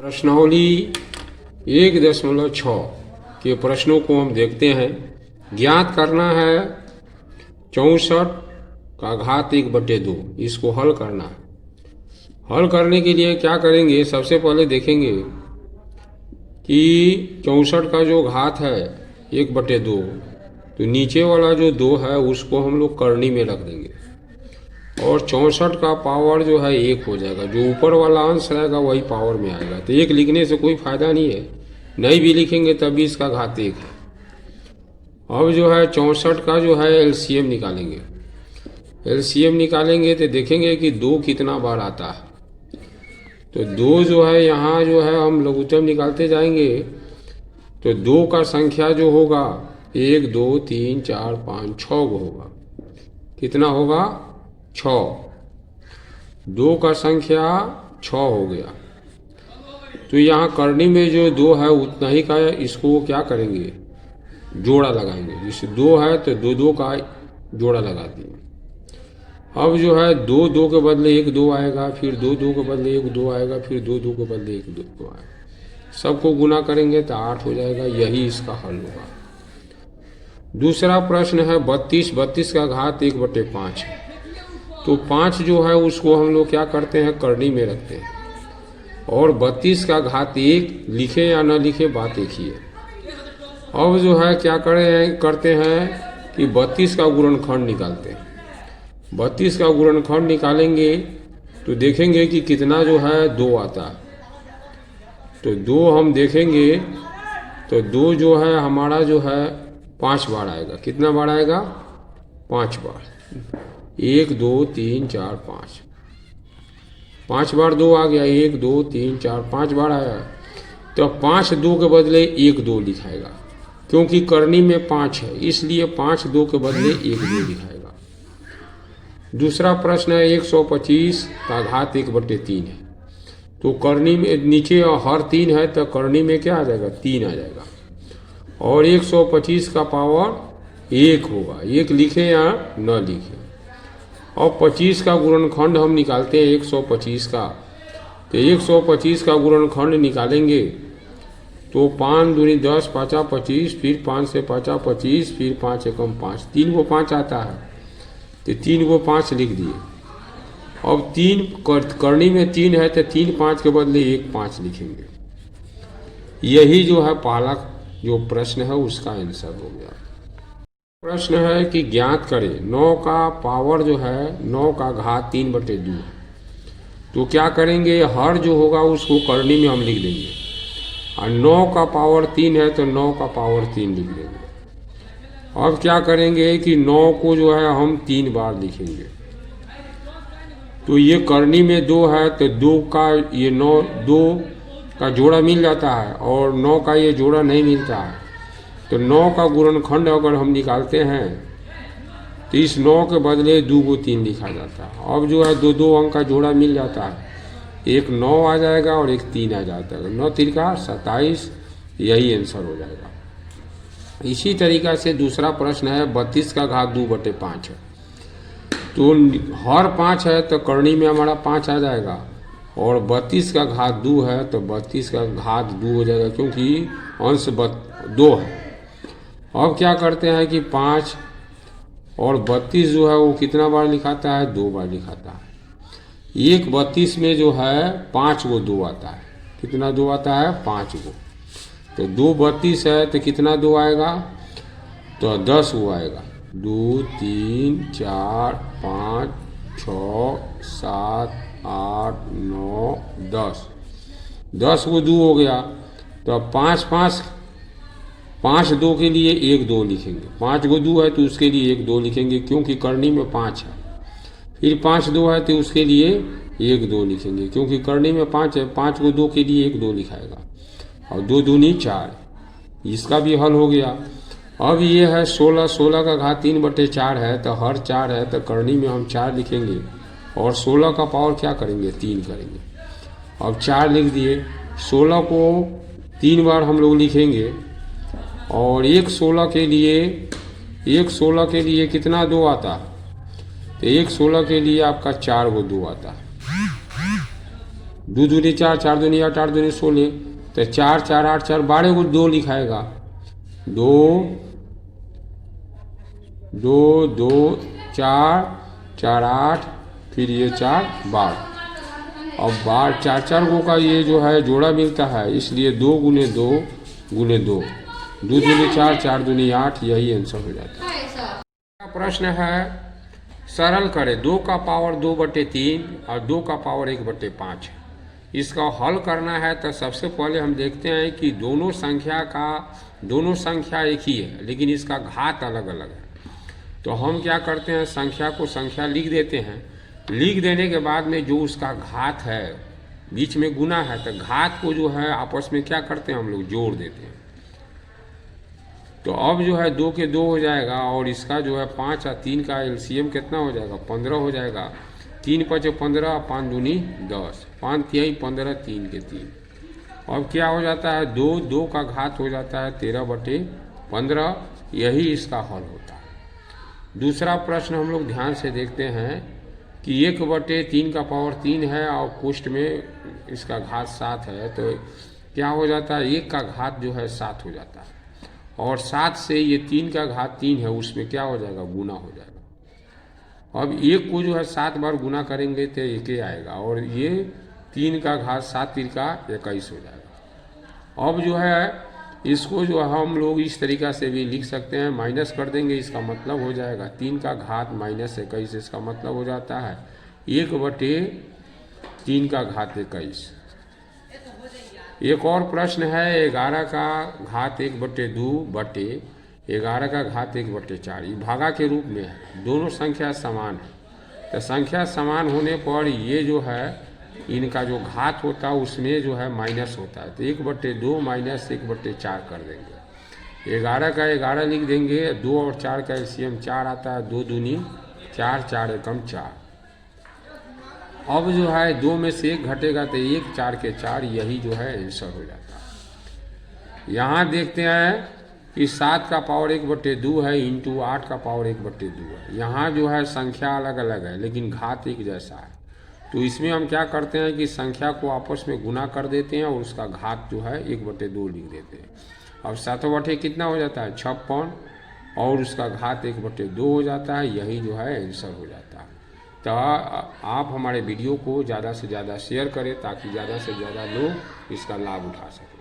प्रश्नावली 1.6 के प्रश्नों को हम देखते हैं। ज्ञात करना है 64 का घात 1/2। इसको हल करना है। हल करने के लिए क्या करेंगे, सबसे पहले देखेंगे कि 64 का जो घात है 1/2, तो नीचे वाला जो 2 है उसको हम लोग करनी में रख देंगे और 64 का पावर जो है 1 हो जाएगा। जो ऊपर वाला अंश रहेगा वही पावर में आएगा। तो 1 लिखने से कोई फायदा नहीं है, नहीं भी लिखेंगे तब भी इसका घात 1 है। अब जो है 64 का जो है एलसीएम निकालेंगे। एलसीएम निकालेंगे तो देखेंगे कि 2 कितना बार आता है। तो 2 जो है यहाँ जो है हम लघुत्तम निकालते जाएंगे तो 2 का संख्या जो होगा 1 2 3 4 5 6 होगा। कितना होगा? 6। 2 का संख्या 6 हो गया। तो यहाँ करनी में जो 2 है उतना ही का, इसको क्या करेंगे, जोड़ा लगाएंगे। जैसे 2 है तो 2 का जोड़ा लगा दिए। अब जो है 2 के बदले 1 2 आएगा, फिर 2 के बदले 1 2 आएगा, फिर 2 के बदले 1 2 आएगा। सबको गुना करेंगे तो 8 हो जाएगा। यही इसका हल होगा। दूसरा प्रश्न है 32 का घात 1/5 है। तो 5 जो है उसको हम लोग क्या करते हैं, करनी में रखते हैं। और 32 का घात 1 लिखे या न लिखे बात एक ही है। अब जो है क्या करते हैं कि 32 का गुणनखंड निकालते हैं। 32 का गुणनखंड निकालेंगे तो देखेंगे कि कितना जो है 2 आता है। तो 2 हम देखेंगे तो 2 जो है हमारा जो है 5 बार आएगा। कितना बार आएगा? 5 बार। 1 2 3 4 5 5 बार 2 आ गया। 1 2 3 4 5 बार आया। तो 5 2 के बदले 1 2 लिखाएगा, क्योंकि करनी में 5 है इसलिए 5 2 के बदले 1 2 लिखाएगा। दूसरा प्रश्न है 125 का घात 1/3 है। तो करनी में नीचे हर 3 है तो करनी में क्या आ जाएगा, 3 आ जाएगा। और 125 का पावर 1 होगा। 1 लिखे या न लिखे। और 25 का गुणनखंड हम निकालते हैं 125 का। तो 125 का गुणनखंड निकालेंगे तो 5 दूनी 10 5 25, फिर 5 से 5 25, फिर 5 एकम 5, 3 को 5 आता है तो 3 को 5 लिख दिए। अब 3 करनी में 3 है तो 3 5 के बदले 1 5 लिखेंगे। यही जो है पहला जो प्रश्न है उसका आंसर हो गया। प्रश्न है कि ज्ञात करें 9 का पावर जो है 9 का घात 3/2 है। तो क्या करेंगे, हर जो होगा उसको करनी में हम लिख देंगे। और 9 का पावर 3 है तो 9 का पावर 3 लिख देंगे। अब क्या करेंगे कि 9 को जो है हम 3 बार लिखेंगे। तो ये करनी में 2 है तो 2 का ये 2 का जोड़ा मिल जाता है और 9 का ये जोड़ा नहीं मिलता है। तो 9 का गुणनखंड अगर हम निकालते हैं तो इस 9 के बदले 2 को 3 लिखा जाता है। अब जो है 2 अंक का जोड़ा मिल जाता है। एक 9 आ जाएगा और एक 3 आ जाता है। 9 3 का 27, यही आंसर हो जाएगा। इसी तरीका से दूसरा प्रश्न है 32 का घात 2/5 है। तो हर 5 है तो करनी में हमारा 5 आ जाएगा। और 32 का घात 2 है तो 32 का घात 2 हो जाएगा, क्योंकि अंश 2 है। अब क्या करते हैं कि 5 और 32 जो है वो कितना बार लिखाता है, 2 बार लिखाता है। एक 32 में जो है 5 गो 2 आता है। कितना 2 आता है? 5 गो। तो 2 32 है तो कितना 2 आएगा, तो 10 गो आएगा। 2 3 4 5 6 7 8 9 10 10 गो 2 हो गया। तो अब 5 2 के लिए 1 2 लिखेंगे। 5 गो 2 है तो उसके लिए 1 2 लिखेंगे, क्योंकि करनी में 5 है। फिर 5 2 है तो उसके लिए 1 2 लिखेंगे, क्योंकि करनी में 5 है। 5 को 2 के लिए 1 2 लिखाएगा। और 2 दूनी 4, इसका भी हल हो गया। अब ये है 16 का घात 3/4 है। तो हर 4 है तो करनी में हम 4 लिखेंगे और 16 का पावर क्या करेंगे, 3 करेंगे। अब 4 लिख दिए। 16 को 3 बार हम लोग लिखेंगे। और 1 16 के लिए कितना 2 आता है, तो 1 16 के लिए आपका 4 गो 2 आता है। 2 दूनी 4, 4 दूनी 8, 8 दूनी 16, तो 4 4 8 4 12 को 2 लिखाएगा। 2 2 2 4 4 8, फिर ये 4 12। अब 12 4 4 गो का ये जो है जोड़ा मिलता है, इसलिए 2 गुने 2 गुने 2, 2 दूनी 4, 4 दूनी 8, यही आंसर हो जाता है। प्रश्न है सरल करें, 2 का पावर 2/3 और 2 का पावर 1/5 है। इसका हल करना है तो सबसे पहले हम देखते हैं कि दोनों संख्या एक ही है, लेकिन इसका घात अलग अलग है। तो हम क्या करते हैं, संख्या को संख्या लिख देते हैं। लिख देने के बाद में जो उसका घात है, बीच में गुना है, तो घात को जो है आपस में क्या करते हैं, हम लोग जोड़ देते हैं। तो अब जो है 2 के 2 हो जाएगा, और इसका जो है 5 और 3 का एलसीएम कितना हो जाएगा, 15 हो जाएगा। 3 5 15, 5 दूनी 10, 5 3 15, 3 के 3। अब क्या हो जाता है, 2 का घात हो जाता है 13/15, यही इसका हल होता है। दूसरा प्रश्न हम लोग ध्यान से देखते हैं कि 1/3 का पावर 3 है और कोष्ठ में इसका घात 7 है, तो क्या हो जाता है, 1 का घात जो है 7 हो जाता है, और 7 से ये 3 का घात 3 है, उसमें क्या हो जाएगा, गुना हो जाएगा। अब 1 को जो है 7 बार गुना करेंगे तो 1 ही आएगा, और ये 3 का घात 7 3 का 21 हो जाएगा। अब जो है इसको जो हम लोग इस तरीका से भी लिख सकते हैं, माइनस कर देंगे, इसका मतलब हो जाएगा 3 का घात -21, इसका मतलब हो जाता है 1/3 का घात 21। एक और प्रश्न है, 11 का घात 1/2 बटे 11 का घात 1/4, ये भागा के रूप में है, दोनों संख्या समान है। तो संख्या समान होने पर ये जो है इनका जो घात होता है उसमें जो है माइनस होता है, तो 1/2 माइनस 1/4 कर देंगे। 11 का 11 लिख देंगे, 2 और 4 का एलसीएम 4 आता है, 2 दूनी 4, 4 एकम 4। अब जो है 2 में से 1 घटेगा तो 1, 4 के 4, यही जो है आंसर हो जाता है। यहाँ देखते हैं कि 7 का पावर 1/2 है इंटू 8 का पावर 1/2 है। यहाँ जो है संख्या अलग अलग है, लेकिन घात एक जैसा है। तो इसमें हम क्या करते हैं कि संख्या को आपस में गुना कर देते हैं और उसका घात जो है 1/2 लिख देते हैं। अब 7/8 कितना हो जाता है, 56, और उसका घात 1/2 हो जाता है, यही जो है आंसर हो जाता है। तो आप हमारे वीडियो को ज़्यादा से ज़्यादा शेयर करें ताकि ज़्यादा से ज़्यादा लोग इसका लाभ उठा सकें।